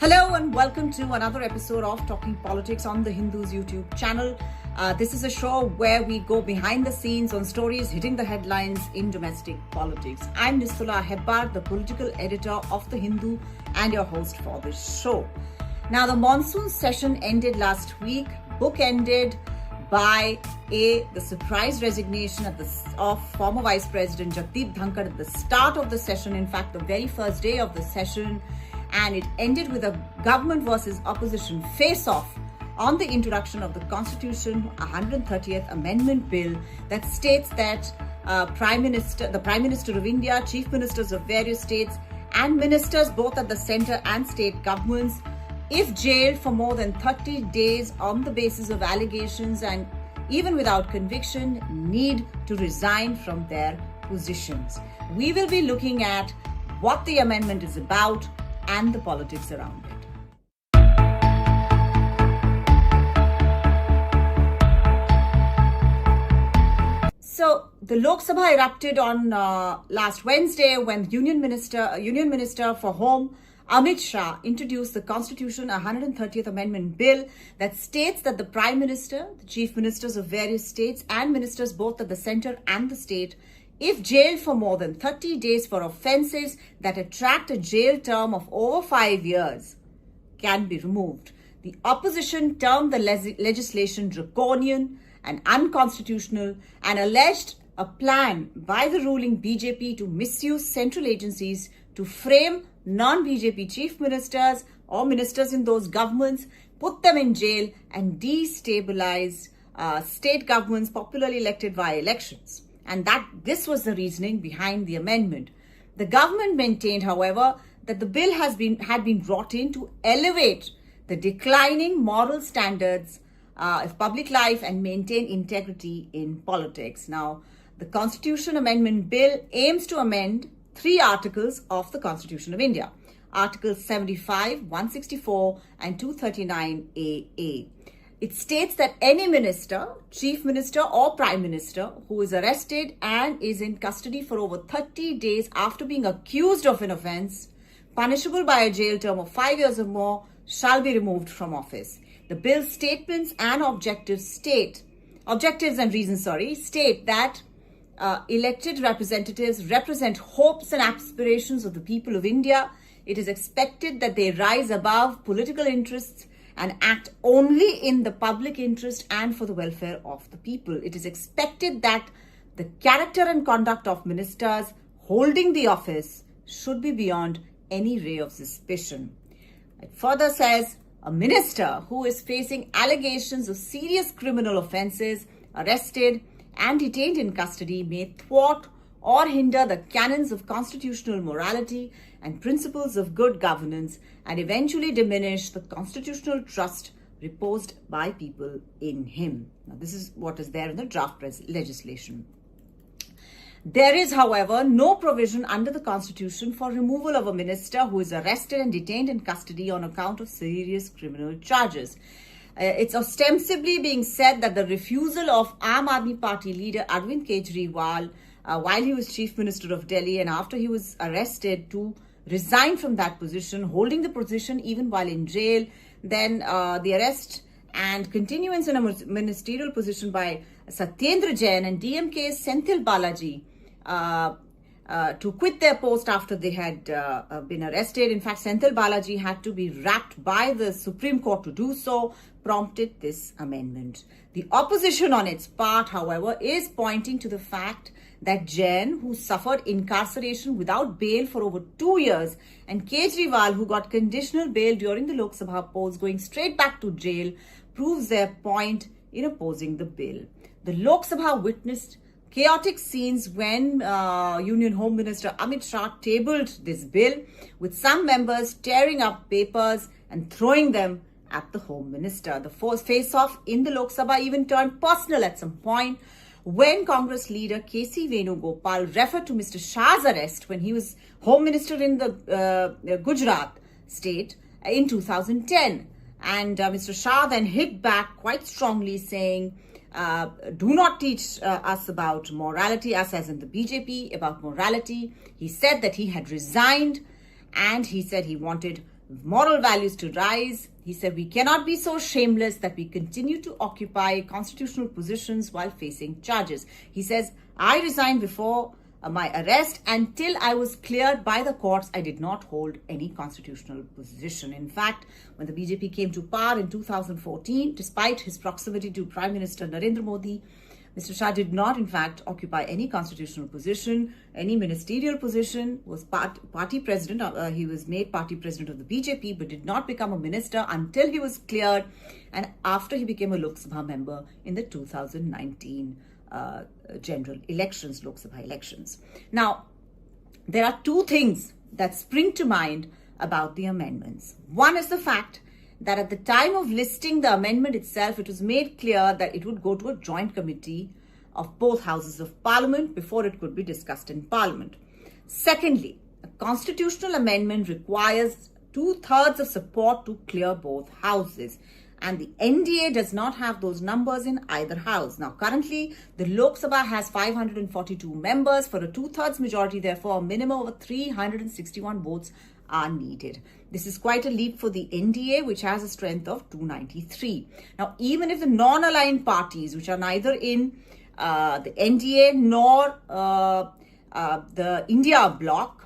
Hello and welcome to another episode of Talking Politics on the Hindu's YouTube channel. This is a show where we go behind the scenes on stories hitting the headlines in domestic politics. I'm Nisula Hebbar, the political editor of The Hindu and your host for this show. Now, the monsoon session ended last week, bookended by the surprise resignation of former Vice President Jagdeep Dhankar at the start of the session, in fact, the very first day of the session. And it ended with a government versus opposition face-off on the introduction of the Constitution 130th Amendment Bill that states that the Prime Minister of India, Chief Ministers of various states, and ministers both at the centre and state governments, if jailed for more than 30 days on the basis of allegations and even without conviction, need to resign from their positions. We will be looking at what the amendment is about and the politics around it. So the Lok Sabha erupted on last Wednesday when Union Minister for Home Amit Shah introduced the Constitution 130th Amendment Bill that states that the Prime Minister, the Chief Ministers of various states, and ministers both at the centre and the state, if jailed for more than 30 days for offences that attract a jail term of over 5 years, can be removed. The opposition termed the legislation draconian and unconstitutional and alleged a plan by the ruling BJP to misuse central agencies to frame non-BJP chief ministers or ministers in those governments, put them in jail and destabilize state governments popularly elected via elections. And this was the reasoning behind the amendment. The government maintained, however, that the bill had been brought in to elevate the declining moral standards of public life and maintain integrity in politics. Now, the Constitution Amendment Bill aims to amend 3 articles of the Constitution of India: Articles 75, 164, and 239AA. It states that any minister, chief minister or prime minister who is arrested and is in custody for over 30 days after being accused of an offence, punishable by a jail term of 5 years or more, shall be removed from office. The bill's statements and objectives state that elected representatives represent hopes and aspirations of the people of India. It is expected that they rise above political interests and act only in the public interest and for the welfare of the people. It is expected that the character and conduct of ministers holding the office should be beyond any ray of suspicion. It further says, a minister who is facing allegations of serious criminal offences, arrested and detained in custody, may thwart or hinder the canons of constitutional morality and principles of good governance and eventually diminish the constitutional trust reposed by people in him. Now, this is what is there in the draft legislation. There is, however, no provision under the Constitution for removal of a minister who is arrested and detained in custody on account of serious criminal charges. It's ostensibly being said that the refusal of Aam Aadmi Party leader Arvind Kejriwal while he was Chief Minister of Delhi and after he was arrested to resign from that position, holding the position even while in jail, then the arrest and continuance in a ministerial position by Satyendra Jain and DMK's Senthil Balaji to quit their post after they had been arrested. In fact, Senthil Balaji had to be wrapped by the Supreme Court to do so, prompted this amendment. The opposition on its part, however, is pointing to the fact that Jain, who suffered incarceration without bail for over 2 years, and Kejriwal, who got conditional bail during the Lok Sabha polls, going straight back to jail, proves their point in opposing the bill. The Lok Sabha witnessed chaotic scenes when Union Home Minister Amit Shah tabled this bill, with some members tearing up papers and throwing them at the Home Minister. The face-off in the Lok Sabha even turned personal at some point when Congress leader K.C. Venugopal referred to Mr. Shah's arrest when he was Home Minister in the Gujarat state in 2010. And Mr. Shah then hit back quite strongly, saying, do not teach us about morality, us as in the BJP, about morality. He said that he had resigned and he said he wanted moral values to rise. He said, we cannot be so shameless that we continue to occupy constitutional positions while facing charges. He says, I resigned before my arrest. Until I was cleared by the courts, I did not hold any constitutional position. In fact, when the BJP came to power in 2014, despite his proximity to Prime Minister Narendra Modi, Mr. Shah did not, in fact, occupy any constitutional position, any ministerial position, was party president. He was made party president of the BJP, but did not become a minister until he was cleared and after he became a Lok Sabha member in the 2019 general elections, Lok Sabha elections. Now, there are two things that spring to mind about the amendments. One is the fact that at the time of listing the amendment itself, it was made clear that it would go to a joint committee of both houses of parliament before it could be discussed in parliament. Secondly, a constitutional amendment requires 2/3 of support to clear both houses. And the NDA does not have those numbers in either house. Now, currently, the Lok Sabha has 542 members. For a 2/3 majority, therefore, a minimum of 361 votes are needed. This is quite a leap for the NDA, which has a strength of 293. Now, even if the non-aligned parties, which are neither in the NDA nor the India bloc,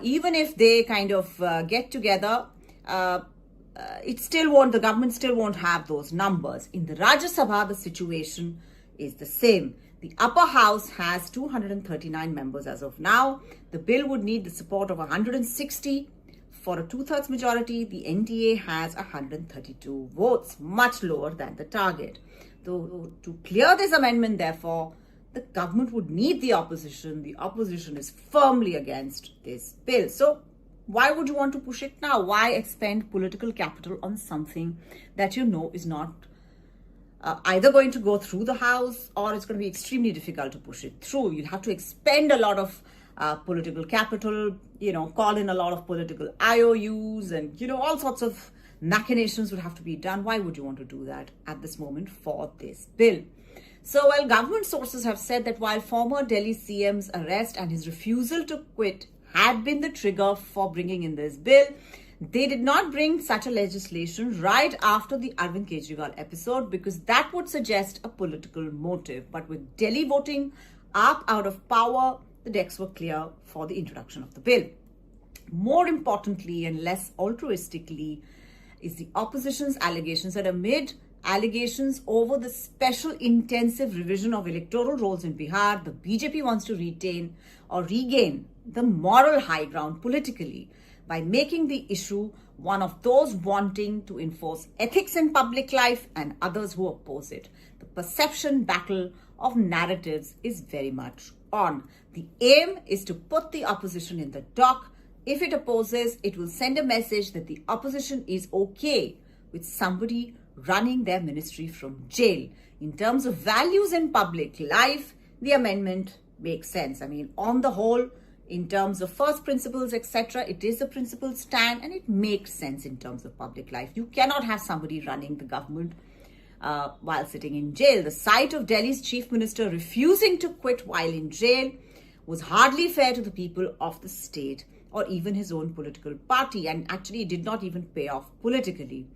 even if they kind of get together, the government still won't have those numbers. In the Rajya Sabha, the situation is the same. The upper house has 239 members as of now. The bill would need the support of 160. For a 2/3 majority, the NDA has 132 votes, much lower than the target. So, to clear this amendment, therefore, the government would need the opposition. The opposition is firmly against this bill. So, why would you want to push it now? Why expend political capital on something that you know is not either going to go through the House or it's going to be extremely difficult to push it through? You'll have to expend a lot of political capital, call in a lot of political IOUs and, all sorts of machinations would have to be done. Why would you want to do that at this moment for this bill? So, while government sources have said that while former Delhi CM's arrest and his refusal to quit had been the trigger for bringing in this bill, they did not bring such a legislation right after the Arvind Kejriwal episode because that would suggest a political motive. But with Delhi voting AAP out of power, the decks were clear for the introduction of the bill. More importantly and less altruistically is the opposition's allegations that amid allegations over the special intensive revision of electoral rolls in Bihar, the BJP wants to retain or regain the moral high ground politically by making the issue one of those wanting to enforce ethics in public life and others who oppose it. The perception battle of narratives is very much on. The aim is to put the opposition in the dock. If it opposes, it will send a message that the opposition is okay with somebody running their ministry from jail. In terms of values in public life, the amendment makes sense. I mean, on the whole, in terms of first principles, etc., it is a principled stand and it makes sense in terms of public life. You cannot have somebody running the government while sitting in jail. The sight of Delhi's chief minister refusing to quit while in jail was hardly fair to the people of the state or even his own political party, and actually it did not even pay off politically.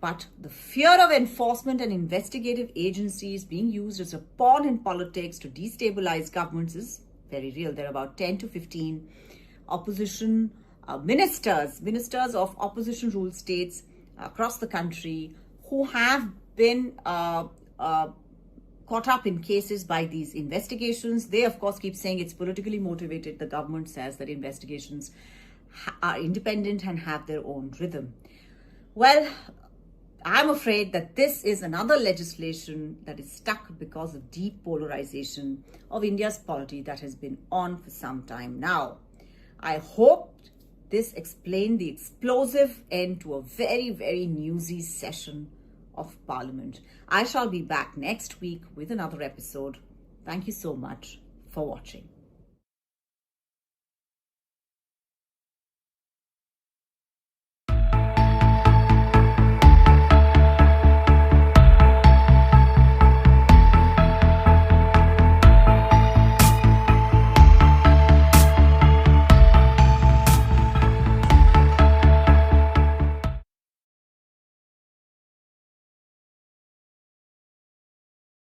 But the fear of enforcement and investigative agencies being used as a pawn in politics to destabilize governments is very real. There are about 10 to 15 opposition ministers of opposition ruled states across the country who have been caught up in cases by these investigations. They, of course, keep saying it's politically motivated. The government says that investigations are independent and have their own rhythm. Well, I'm afraid that this is another legislation that is stuck because of deep polarization of India's polity that has been on for some time now. I hope this explained the explosive end to a very, very newsy session of Parliament. I shall be back next week with another episode. Thank you so much for watching.